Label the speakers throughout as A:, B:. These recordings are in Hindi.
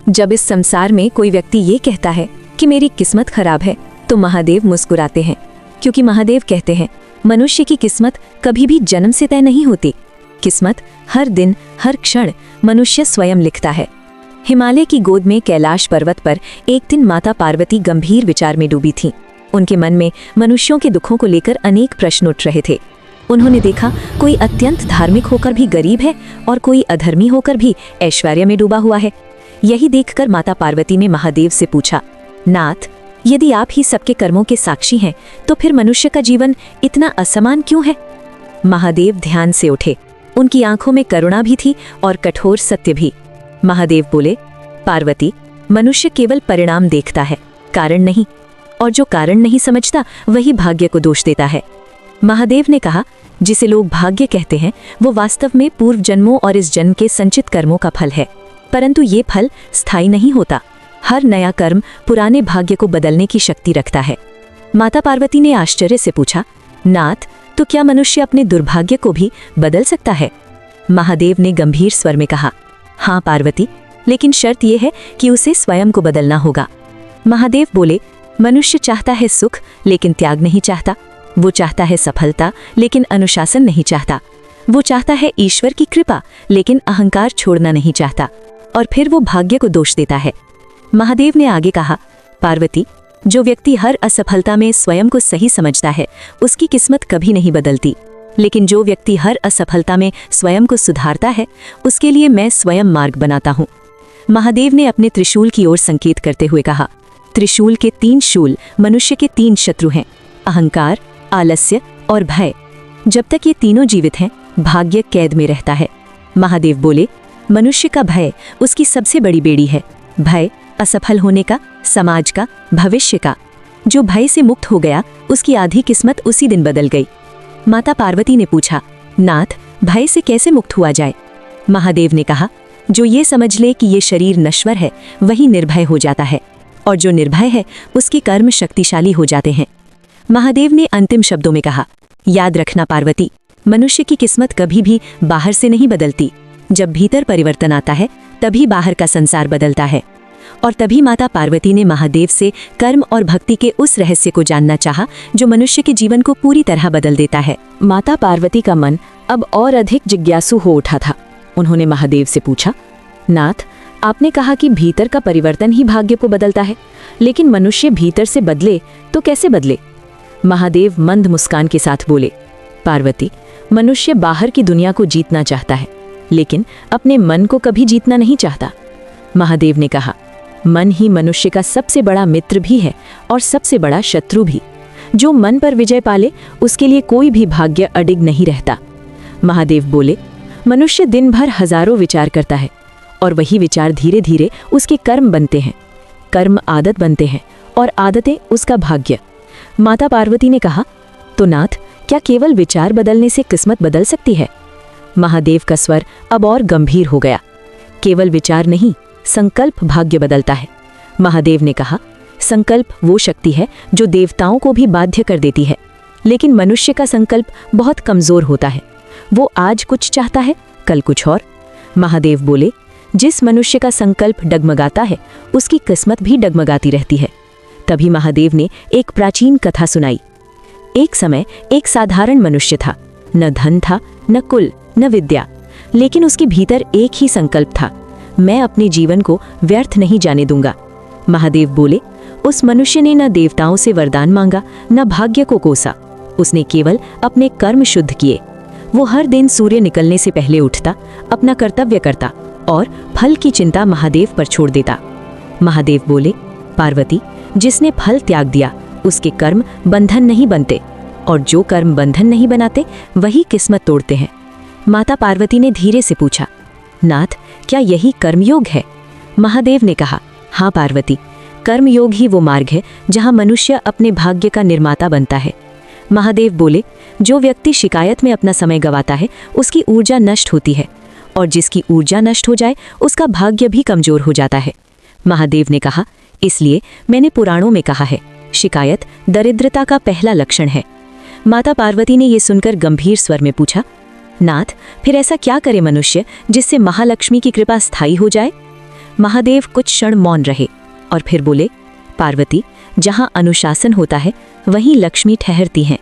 A: जब इस संसार में कोई व्यक्ति ये कहता है कि मेरी किस्मत खराब है, तो महादेव मुस्कुराते हैं, क्योंकि महादेव कहते हैं मनुष्य की किस्मत कभी भी जन्म से तय नहीं होती। किस्मत हर दिन हर क्षण मनुष्य स्वयं लिखता है। हिमालय की गोद में कैलाश पर्वत पर एक दिन माता पार्वती गंभीर विचार में डूबी थीं। उनके मन में मनुष्यों के दुखों को लेकर अनेक प्रश्न उठ रहे थे। उन्होंने देखा कोई अत्यंत धार्मिक होकर भी गरीब है और कोई अधर्मी होकर भी ऐश्वर्य में डूबा हुआ है। यही देखकर माता पार्वती ने महादेव से पूछा, नाथ, यदि आप ही सबके कर्मों के साक्षी हैं, तो फिर मनुष्य का जीवन इतना असमान क्यों है? महादेव ध्यान से उठे। उनकी आंखों में करुणा भी थी और कठोर सत्य भी। महादेव बोले, पार्वती, मनुष्य केवल परिणाम देखता है, कारण नहीं, और जो कारण नहीं समझता वही भाग्य को दोष देता है। महादेव ने कहा, जिसे लोग भाग्य कहते हैं वो वास्तव में पूर्व जन्मों और इस जन्म के संचित कर्मों का फल है, परंतु ये फल स्थायी नहीं होता। हर नया कर्म पुराने भाग्य को बदलने की शक्ति रखता है। माता पार्वती ने आश्चर्य से पूछा, नाथ, तो क्या मनुष्य अपने दुर्भाग्य को भी बदल सकता है? महादेव ने गंभीर स्वर में कहा, हाँ पार्वती, लेकिन शर्त यह है कि उसे स्वयं को बदलना होगा। महादेव बोले, मनुष्य चाहता है सुख लेकिन त्याग नहीं चाहता। वो चाहता है सफलता लेकिन अनुशासन नहीं चाहता। वो चाहता है ईश्वर की कृपा लेकिन अहंकार छोड़ना नहीं चाहता, और फिर वो भाग्य को दोष देता है। महादेव ने आगे कहा, पार्वती, जो व्यक्ति हर असफलता में स्वयं को सही समझता है उसकी किस्मत कभी नहीं बदलती, लेकिन जो व्यक्ति हर असफलता में स्वयं को सुधारता है उसके लिए मैं स्वयं मार्ग बनाता हूँ। महादेव ने अपने त्रिशूल की ओर संकेत करते हुए कहा, त्रिशूल के 3 शूल मनुष्य के 3 शत्रु हैं, अहंकार, आलस्य और भय। जब तक ये तीनों जीवित हैं, भाग्य कैद में रहता है। महादेव बोले, मनुष्य का भय उसकी सबसे बड़ी बेड़ी है। भय असफल होने का, समाज का, भविष्य का। जो भय से मुक्त हो गया उसकी आधी किस्मत उसी दिन बदल गई। माता पार्वती ने पूछा, नाथ, भय से कैसे मुक्त हुआ जाए? महादेव ने कहा, जो ये समझ ले कि ये शरीर नश्वर है वही निर्भय हो जाता है, और जो निर्भय है उसके कर्म शक्तिशाली हो जाते हैं। महादेव ने अंतिम शब्दों में कहा, याद रखना पार्वती, मनुष्य की किस्मत कभी भी बाहर से नहीं बदलती। जब भीतर परिवर्तन आता है तभी बाहर का संसार बदलता है। और तभी माता पार्वती ने महादेव से कर्म और भक्ति के उस रहस्य को जानना चाहा जो मनुष्य के जीवन को पूरी तरह बदल देता है। माता पार्वती का मन अब और अधिक जिज्ञासु हो उठा था। उन्होंने महादेव से पूछा, नाथ, आपने कहा कि भीतर का परिवर्तन ही भाग्य को बदलता है, लेकिन मनुष्य भीतर से बदले तो कैसे बदले? महादेव मंद मुस्कान के साथ बोले, पार्वती, मनुष्य बाहर की दुनिया को जीतना चाहता है, लेकिन अपने मन को कभी जीतना नहीं चाहता। महादेव ने कहा, मन ही मनुष्य का सबसे बड़ा मित्र भी है और सबसे बड़ा शत्रु भी। जो मन पर विजय पाले उसके लिए कोई भी भाग्य अडिग नहीं रहता। महादेव बोले, मनुष्य दिन भर हजारों विचार करता है और वही विचार धीरे धीरे उसके कर्म बनते हैं। कर्म आदत बनते हैं और आदतें उसका भाग्य। माता पार्वती ने कहा, तो नाथ, क्या केवल विचार बदलने से किस्मत बदल सकती है? महादेव का स्वर अब और गंभीर हो गया। केवल विचार नहीं, संकल्प भाग्य बदलता है। महादेव ने कहा, संकल्प वो शक्ति है जो देवताओं को भी बाध्य कर देती है, लेकिन मनुष्य का संकल्प बहुत कमजोर होता है। वो आज कुछ चाहता है, कल कुछ और। महादेव बोले, जिस मनुष्य का संकल्प डगमगाता है उसकी किस्मत भी डगमगाती रहती है। तभी महादेव ने एक प्राचीन कथा सुनाई। एक समय एक साधारण मनुष्य था। न धन था, न कुल, न विद्या, लेकिन उसके भीतर एक ही संकल्प था, मैं अपने जीवन को व्यर्थ नहीं जाने दूंगा। महादेव बोले, उस मनुष्य ने न देवताओं से वरदान मांगा, न भाग्य को कोसा। उसने केवल अपने कर्म शुद्ध किए। वो हर दिन सूर्य निकलने से पहले उठता, अपना कर्तव्य करता और फल की चिंता महादेव पर छोड़ देता। महादेव बोले, पार्वती, जिसने फल त्याग दिया उसके कर्म बंधन नहीं बनते, और जो कर्म बंधन नहीं बनाते वही किस्मत तोड़ते हैं। माता पार्वती ने धीरे से पूछा, नाथ, क्या यही कर्मयोग है? महादेव ने कहा, हाँ पार्वती, कर्मयोग ही वो मार्ग है जहाँ मनुष्य अपने भाग्य का निर्माता बनता है। महादेव बोले, जो व्यक्ति शिकायत में अपना समय गंवाता है उसकी ऊर्जा नष्ट होती है, और जिसकी ऊर्जा नष्ट हो जाए उसका भाग्य भी कमजोर हो जाता है। महादेव ने कहा, इसलिए मैंने पुराणों में कहा है, शिकायत दरिद्रता का पहला लक्षण है। माता पार्वती ने यह सुनकर गंभीर स्वर में पूछा, नाथ, फिर ऐसा क्या करे मनुष्य जिससे महालक्ष्मी की कृपा स्थायी हो जाए? महादेव कुछ क्षण मौन रहे और फिर बोले, पार्वती, जहां अनुशासन होता है वहीं लक्ष्मी ठहरती हैं।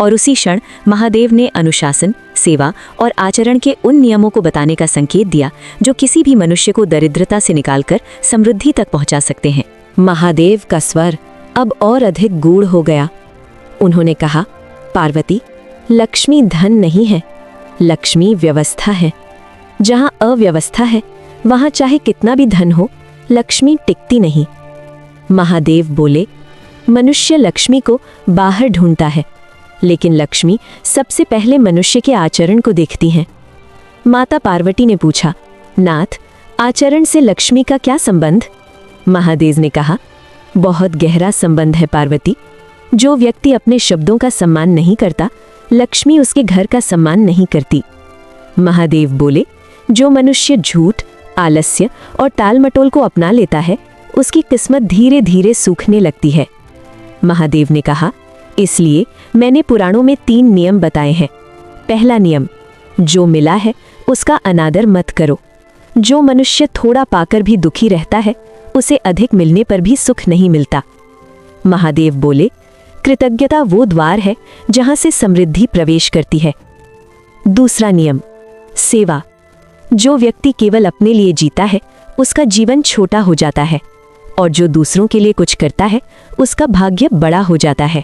A: और उसी क्षण महादेव ने अनुशासन, सेवा और आचरण के उन नियमों को बताने का संकेत दिया जो किसी भी मनुष्य को दरिद्रता से निकालकर समृद्धि तक पहुंचा सकते हैं। महादेव का स्वर अब और अधिक गूढ़ हो गया। उन्होंने कहा, पार्वती, लक्ष्मी धन नहीं है, लक्ष्मी व्यवस्था है। जहां अव्यवस्था है वहां चाहे कितना भी धन हो, लक्ष्मी टिकती नहीं। महादेव बोले, मनुष्य लक्ष्मी को बाहर ढूंढता है, लेकिन लक्ष्मी सबसे पहले मनुष्य के आचरण को देखती हैं। माता पार्वती ने पूछा, नाथ, आचरण से लक्ष्मी का क्या संबंध? महादेव ने कहा, बहुत गहरा संबंध है पार्वती। जो व्यक्ति अपने शब्दों का सम्मान नहीं करता, लक्ष्मी उसके घर का सम्मान नहीं करती। महादेव बोले, जो मनुष्य झूठ, आलस्य और टालमटोल को अपना लेता है, उसकी किस्मत धीरे धीरे सूखने लगती है। महादेव ने कहा, इसलिए मैंने पुराणों में 3 नियम बताए हैं। पहला नियम, जो मिला है उसका अनादर मत करो। जो मनुष्य थोड़ा पाकर भी दुखी रहता है, उसे अधिक मिलने पर भी सुख नहीं मिलता। महादेव बोले, कृतज्ञता वो द्वार है जहां से समृद्धि प्रवेश करती है। दूसरा नियम, सेवा। जो व्यक्ति केवल अपने लिए जीता है, उसका जीवन छोटा हो जाता है, और जो दूसरों के लिए कुछ करता है, उसका भाग्य बड़ा हो जाता है।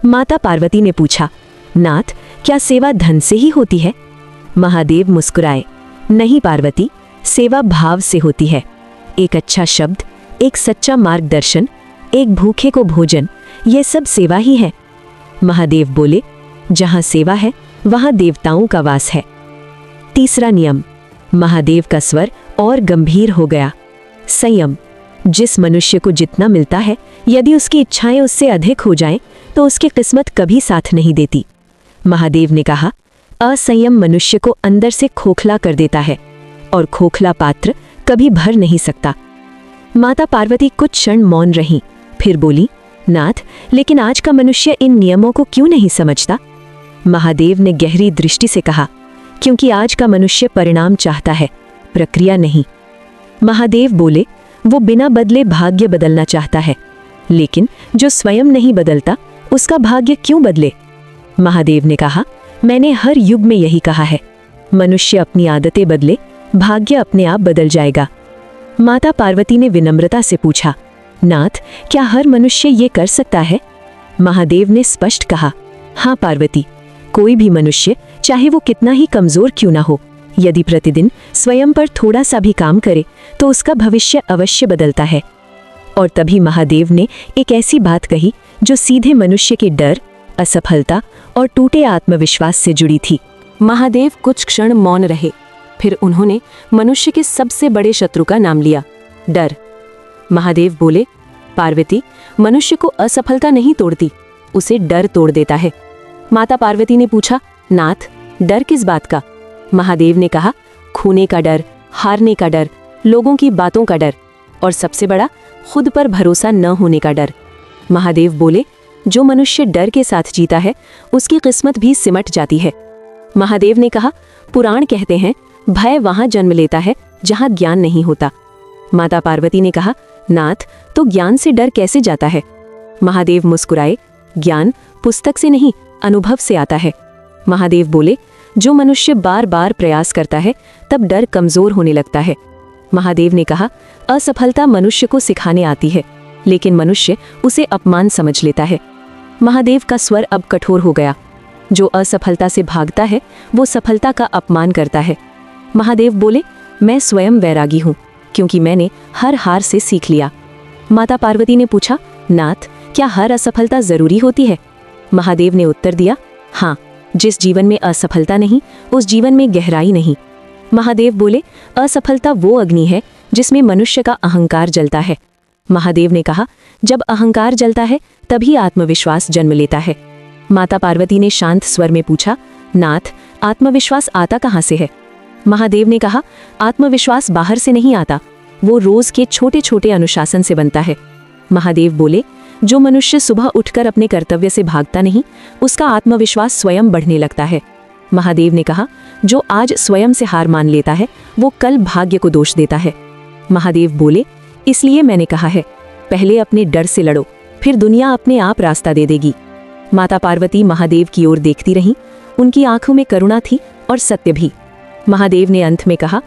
A: माता पार्वती ने पूछा, नाथ, क्या सेवा धन से ही होती है? महादेव मुस्कुराए, नहीं पार्वती, सेवा भाव से होती है। एक अच्छा शब्द, एक सच्चा मार्गदर्शन, एक भूखे को भोजन, यह सब सेवा ही है। महादेव बोले, जहां सेवा है वहां देवताओं का वास है। तीसरा नियम, महादेव का स्वर और गंभीर हो गया। संयम। जिस मनुष्य को जितना मिलता है, यदि उसकी इच्छाएं उससे अधिक हो जाएं, तो उसकी किस्मत कभी साथ नहीं देती। महादेव ने कहा, असंयम मनुष्य को अंदर से खोखला कर देता है, और खोखला पात्र कभी भर नहीं सकता। माता पार्वती कुछ क्षण मौन रहीं, फिर बोली, नाथ, लेकिन आज का मनुष्य इन नियमों को क्यों नहीं समझता? महादेव ने गहरी दृष्टि से कहा, क्योंकि आज का मनुष्य परिणाम चाहता है, प्रक्रिया नहीं। महादेव बोले, वो बिना बदले भाग्य बदलना चाहता है, लेकिन जो स्वयं नहीं बदलता, उसका भाग्य क्यों बदले? महादेव ने कहा, मैंने हर युग में यही कहा है, मनुष्य अपनी आदतें बदले, भाग्य अपने आप बदल जाएगा। माता पार्वती ने विनम्रता से पूछा, नाथ, क्या हर मनुष्य ये कर सकता है? महादेव ने स्पष्ट कहा, हाँ पार्वती, कोई भी मनुष्य, चाहे वो कितना ही कमजोर क्यों ना हो, यदि प्रतिदिन स्वयं पर थोड़ा सा भी काम करे तो उसका भविष्य अवश्य बदलता है। और तभी महादेव ने एक ऐसी बात कही जो सीधे मनुष्य के डर, असफलता और टूटे आत्मविश्वास से जुड़ी थी। महादेव कुछ क्षण मौन रहे, फिर उन्होंने मनुष्य के सबसे बड़े शत्रु का नाम लिया, डर। महादेव बोले, पार्वती, मनुष्य को असफलता नहीं तोड़ती, उसे डर तोड़ देता है। माता पार्वती ने पूछा, नाथ, डर किस बात का? महादेव ने कहा, खोने का डर, हारने का डर, लोगों की बातों का डर, और सबसे बड़ा, खुद पर भरोसा न होने का डर। महादेव बोले, जो मनुष्य डर के साथ जीता है, उसकी किस्मत भी सिमट जाती है। महादेव ने कहा, पुराण कहते हैं, भय वहां जन्म लेता है जहां ज्ञान नहीं होता। माता पार्वती ने कहा, नाथ, तो ज्ञान से डर कैसे जाता है? महादेव मुस्कुराए, ज्ञान पुस्तक से नहीं, अनुभव से आता है। महादेव बोले, जो मनुष्य बार बार प्रयास करता है, तब डर कमजोर होने लगता है। महादेव ने कहा, असफलता मनुष्य को सिखाने आती है, लेकिन मनुष्य उसे अपमान समझ लेता है। महादेव का स्वर अब कठोर हो गया। जो असफलता से भागता है, वो सफलता का अपमान करता है। महादेव बोले, मैं स्वयं वैरागी हूँ, क्योंकि मैंने हर हार से सीख लिया। माता पार्वती ने पूछा, नाथ, क्या हर असफलता जरूरी होती है? महादेव ने उत्तर दिया, हाँ, जिस जीवन में असफलता नहीं, उस जीवन में गहराई नहीं। महादेव बोले, असफलता वो अग्नि है जिसमें मनुष्य का अहंकार जलता है। महादेव ने कहा, जब अहंकार जलता है तभी आत्मविश्वास जन्म लेता है। माता पार्वती ने शांत स्वर में पूछा, नाथ, आत्मविश्वास आता कहाँ से है? महादेव ने कहा, आत्मविश्वास बाहर से नहीं आता, वो रोज के छोटे छोटे अनुशासन से बनता है। महादेव बोले, जो मनुष्य सुबह उठकर अपने कर्तव्य से भागता नहीं, उसका आत्मविश्वास स्वयं बढ़ने लगता है। महादेव ने कहा, जो आज स्वयं से हार मान लेता है, वो कल भाग्य को दोष देता है। महादेव बोले, इसलिए मैंने कहा है, पहले अपने डर से लड़ो, फिर दुनिया अपने आप रास्ता दे देगी। माता पार्वती महादेव की ओर देखती रहीं। उनकी आंखों में करुणा थी और सत्य भी। महादेव ने अंत में कहा,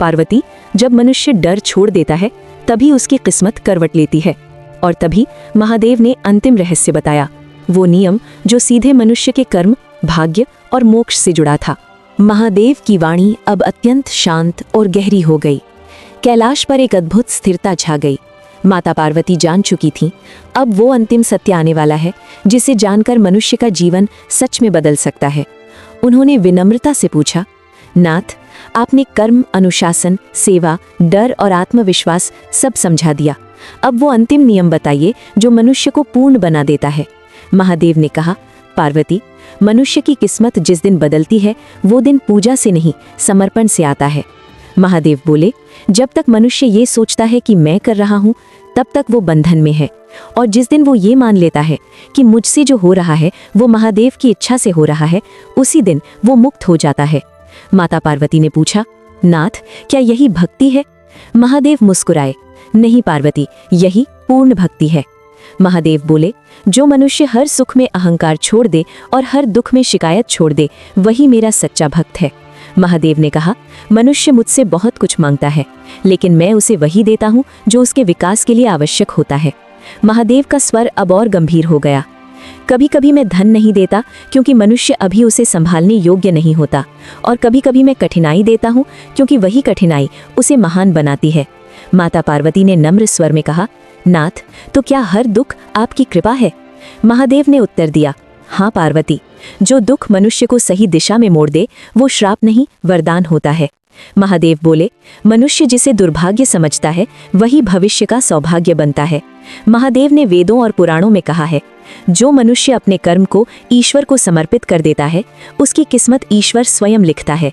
A: पार्वती, जब मनुष्य डर छोड़ देता है तभी उसकी किस्मत करवट लेती है। और तभी महादेव ने अंतिम रहस्य बताया, वो नियम जो सीधे मनुष्य के कर्म, भाग्य और मोक्ष से जुड़ा था। महादेव की वाणी अब अत्यंत शांत और गहरी हो गई। कैलाश पर एक अद्भुत स्थिरता छा गई। माता पार्वती जान चुकी थीं, अब वो अंतिम सत्य आने वाला है जिसे जानकर मनुष्य का जीवन सच में बदल सकता है। उन्होंने विनम्रता से पूछा, नाथ, आपने कर्म, अनुशासन, सेवा, डर और आत्मविश्वास सब समझा दिया। अब वो अंतिम नियम बताइए जो मनुष्य को पूर्ण बना देता है। महादेव ने कहा, पार्वती, मनुष्य की किस्मत जिस दिन बदलती है वो दिन पूजा से नहीं, समर्पण से आता है। महादेव बोले, जब तक मनुष्य ये सोचता है कि मैं कर रहा हूँ, तब तक वो बंधन में है। और जिस दिन वो ये मान लेता है कि मुझसे जो हो रहा है वो महादेव की इच्छा से हो रहा है, उसी दिन वो मुक्त हो जाता है। माता पार्वती ने पूछा, नाथ, क्या यही भक्ति है? महादेव मुस्कुराए, नहीं पार्वती, यही पूर्ण भक्ति है। महादेव बोले, जो मनुष्य हर सुख में अहंकार छोड़ दे और हर दुख में शिकायत छोड़ दे, वही मेरा सच्चा भक्त है। महादेव ने कहा, मनुष्य मुझसे बहुत कुछ मांगता है, लेकिन मैं उसे वही देता हूँ जो उसके विकास के लिए आवश्यक होता है। महादेव का स्वर अब और गंभीर हो गया। कभी कभी मैं धन नहीं देता क्योंकि मनुष्य अभी उसे संभालने योग्य नहीं होता, और कभी कभी मैं कठिनाई देता हूँ क्योंकि वही कठिनाई उसे महान बनाती है। माता पार्वती ने नम्र स्वर में कहा, नाथ, तो क्या हर दुख आपकी कृपा है? महादेव ने उत्तर दिया, हाँ पार्वती, जो दुख मनुष्य को सही दिशा में मोड़ दे वो श्राप नहीं, वरदान होता है। महादेव बोले, मनुष्य जिसे दुर्भाग्य समझता है वही भविष्य का सौभाग्य बनता है। महादेव ने वेदों और पुराणों में कहा है, जो मनुष्य अपने कर्म को ईश्वर को समर्पित कर देता है उसकी किस्मत ईश्वर स्वयं लिखता है।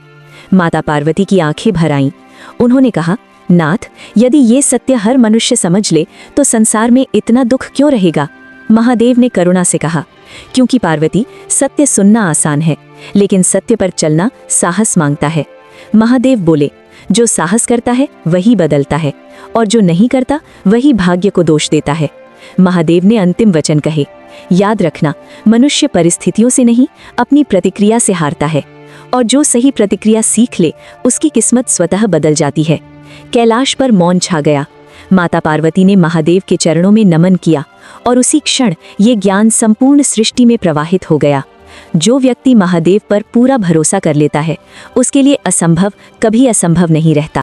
A: माता पार्वती की आंखें भर आईं। उन्होंने कहा, नाथ, यदि ये सत्य हर मनुष्य समझ ले तो संसार में इतना दुख क्यों रहेगा? महादेव ने करुणा से कहा, क्योंकि पार्वती, सत्य सुनना आसान है, लेकिन सत्य पर चलना साहस मांगता है। महादेव बोले, जो साहस करता है वही बदलता है, और जो नहीं करता वही भाग्य को दोष देता है। महादेव ने अंतिम वचन कहे, याद रखना, मनुष्य परिस्थितियों से नहीं, अपनी प्रतिक्रिया से हारता है, और जो सही प्रतिक्रिया सीख ले उसकी किस्मत स्वतः बदल जाती है। कैलाश पर मौन छा गया। माता पार्वती ने महादेव के चरणों में नमन किया, और उसी क्षण ये ज्ञान संपूर्ण सृष्टि में प्रवाहित हो गया। जो व्यक्ति महादेव पर पूरा भरोसा कर लेता है उसके लिए असंभव कभी असंभव नहीं रहता।